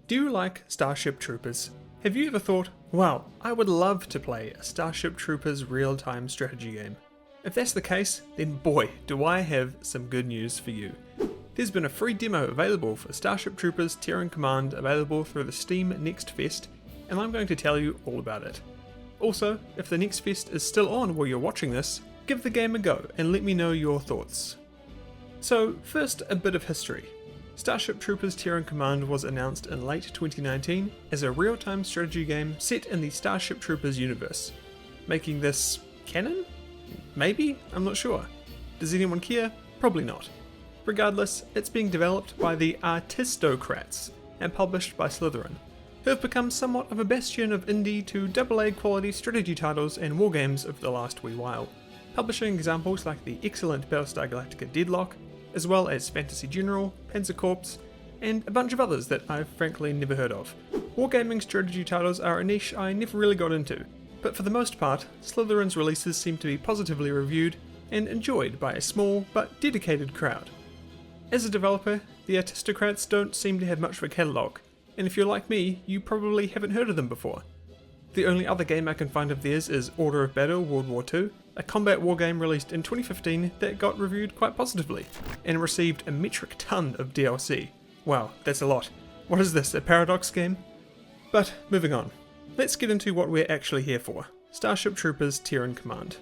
Do you like Starship Troopers? Have you ever thought, wow, I would love to play a Starship Troopers real-time strategy game? If that's the case, then boy, do I have some good news for you. There's been a free demo available for Starship Troopers Terran Command available through the Steam Next Fest, and I'm going to tell you all about it. Also, if the Next Fest is still on while you're watching this, give the game a go and let me know your thoughts. So first, a bit of history. Starship Troopers Terran Command was announced in late 2019 as a real-time strategy game set in the Starship Troopers universe. Making this canon? Maybe? I'm not sure. Does anyone care? Probably not. Regardless, it's being developed by the Artistocrats and published by Slytherin, who have become somewhat of a bastion of indie to AA quality strategy titles and wargames of the last wee while, publishing examples like the excellent Battlestar Galactica Deadlock, as well as Fantasy General, Panzer Corps, and a bunch of others that I've frankly never heard of. Wargaming strategy titles are a niche I never really got into, but for the most part, Slytherin's releases seem to be positively reviewed and enjoyed by a small but dedicated crowd. As a developer, the Artistocrats don't seem to have much of a catalogue, and if you're like me, you probably haven't heard of them before. The only other game I can find of theirs is Order of Battle World War II, a combat wargame released in 2015 that got reviewed quite positively, and received a metric ton of DLC. Wow, that's a lot. What is this, a Paradox game? But moving on, let's get into what we're actually here for, Starship Troopers Terran Command.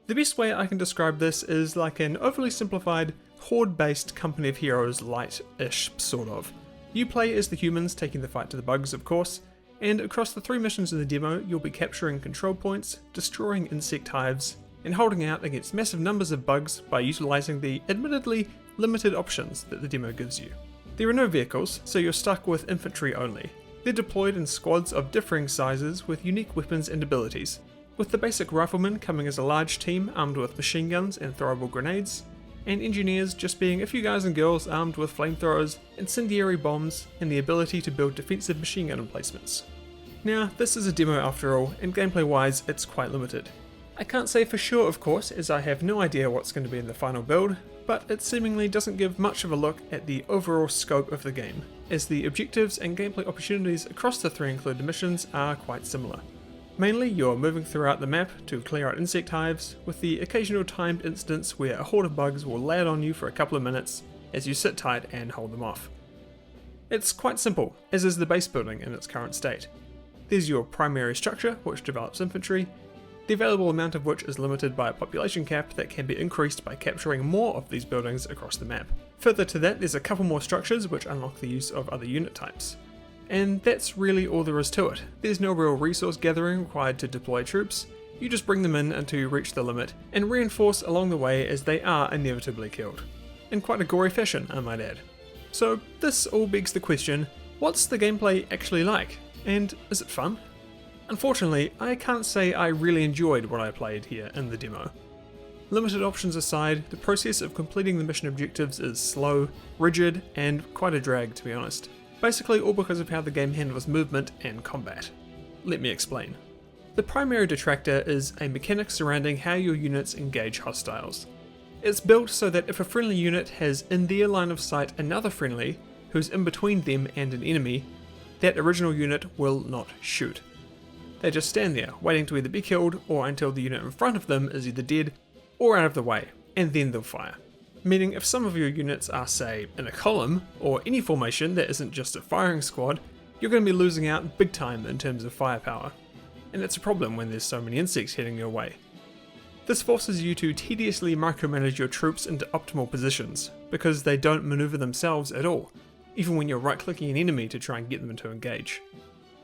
The best way I can describe this is like an overly simplified, horde-based Company of Heroes light-ish, sort of. You play as the humans taking the fight to the bugs, of course, and across the 3 missions in the demo you'll be capturing control points, destroying insect hives, and holding out against massive numbers of bugs by utilising the admittedly limited options that the demo gives you. There are no vehicles, so you're stuck with infantry only. They're deployed in squads of differing sizes with unique weapons and abilities, with the basic riflemen coming as a large team armed with machine guns and throwable grenades, and engineers just being a few guys and girls armed with flamethrowers, incendiary bombs, and the ability to build defensive machine gun emplacements. Now, this is a demo after all, and gameplay wise it's quite limited. I can't say for sure of course, as I have no idea what's going to be in the final build, but it seemingly doesn't give much of a look at the overall scope of the game, as the objectives and gameplay opportunities across the 3 included missions are quite similar. Mainly you're moving throughout the map to clear out insect hives, with the occasional timed instance where a horde of bugs will land on you for a couple of minutes as you sit tight and hold them off. It's quite simple, as is the base building in its current state. There's your primary structure, which develops infantry, the available amount of which is limited by a population cap that can be increased by capturing more of these buildings across the map. Further to that, there's a couple more structures which unlock the use of other unit types. And that's really all there is to it. There's no real resource gathering required to deploy troops, you just bring them in until you reach the limit, and reinforce along the way as they are inevitably killed. In quite a gory fashion, I might add. So this all begs the question, what's the gameplay actually like? And is it fun? Unfortunately, I can't say I really enjoyed what I played here in the demo. Limited options aside, the process of completing the mission objectives is slow, rigid, and quite a drag to be honest. Basically all because of how the game handles movement and combat. Let me explain. The primary detractor is a mechanic surrounding how your units engage hostiles. It's built so that if a friendly unit has in their line of sight another friendly, who's in between them and an enemy, that original unit will not shoot. They just stand there, waiting to either be killed or until the unit in front of them is either dead or out of the way, and then they'll fire. Meaning if some of your units are, say, in a column, or any formation that isn't just a firing squad, you're going to be losing out big time in terms of firepower. And it's a problem when there's so many insects heading your way. This forces you to tediously micromanage your troops into optimal positions, because they don't maneuver themselves at all, even when you're right-clicking an enemy to try and get them to engage.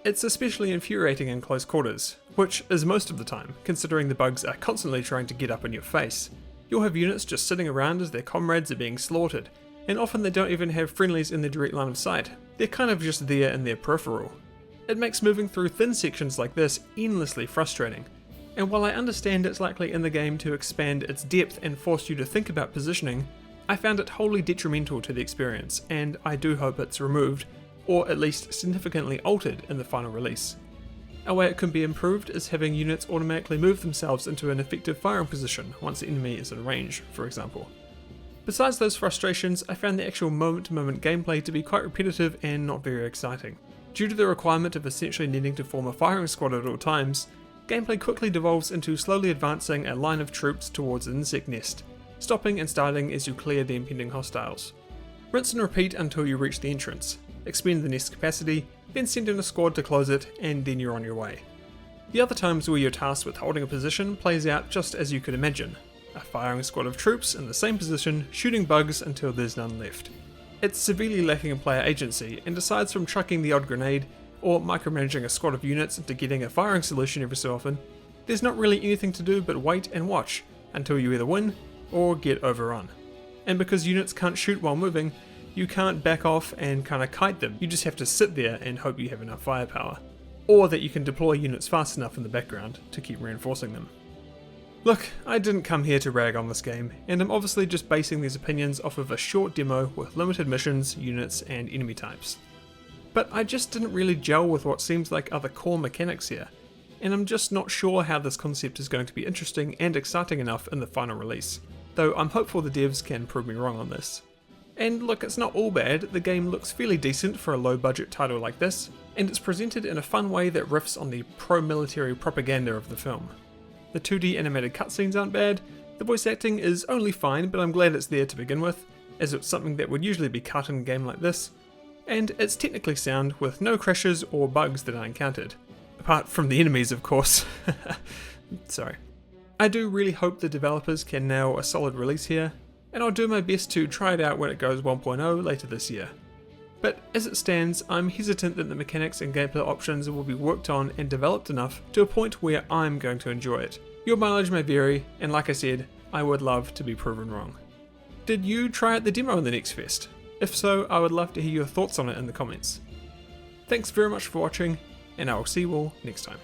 It's especially infuriating in close quarters, which is most of the time, considering the bugs are constantly trying to get up in your face. You'll have units just sitting around as their comrades are being slaughtered, and often they don't even have friendlies in their direct line of sight, they're kind of just there in their peripheral. It makes moving through thin sections like this endlessly frustrating, and while I understand it's likely in the game to expand its depth and force you to think about positioning, I found it wholly detrimental to the experience, and I do hope it's removed, or at least significantly altered in the final release. A way it can be improved is having units automatically move themselves into an effective firing position once the enemy is in range, for example. Besides those frustrations, I found the actual moment-to-moment gameplay to be quite repetitive and not very exciting. Due to the requirement of essentially needing to form a firing squad at all times, gameplay quickly devolves into slowly advancing a line of troops towards an insect nest, stopping and starting as you clear the impending hostiles. Rinse and repeat until you reach the entrance, expend the nest capacity, then send in a squad to close it, and then you're on your way. The other times where you're tasked with holding a position plays out just as you could imagine. A firing squad of troops in the same position, shooting bugs until there's none left. It's severely lacking in player agency, and aside from chucking the odd grenade, or micromanaging a squad of units into getting a firing solution every so often, there's not really anything to do but wait and watch until you either win or get overrun. And because units can't shoot while moving, you can't back off and kinda kite them, you just have to sit there and hope you have enough firepower. Or that you can deploy units fast enough in the background to keep reinforcing them. Look, I didn't come here to rag on this game, and I'm obviously just basing these opinions off of a short demo with limited missions, units, and enemy types. But I just didn't really gel with what seems like other core mechanics here, and I'm just not sure how this concept is going to be interesting and exciting enough in the final release, though I'm hopeful the devs can prove me wrong on this. And look, it's not all bad, the game looks fairly decent for a low budget title like this, and it's presented in a fun way that riffs on the pro-military propaganda of the film. The 2D animated cutscenes aren't bad, the voice acting is only fine, but I'm glad it's there to begin with, as it's something that would usually be cut in a game like this, and it's technically sound with no crashes or bugs that I encountered. Apart from the enemies, of course. Sorry. I do really hope the developers can nail a solid release here, and I'll do my best to try it out when it goes 1.0 later this year. But as it stands, I'm hesitant that the mechanics and gameplay options will be worked on and developed enough to a point where I'm going to enjoy it. Your mileage may vary, and like I said, I would love to be proven wrong. Did you try out the demo in the next fest? If so, I would love to hear your thoughts on it in the comments. Thanks very much for watching, and I will see you all next time.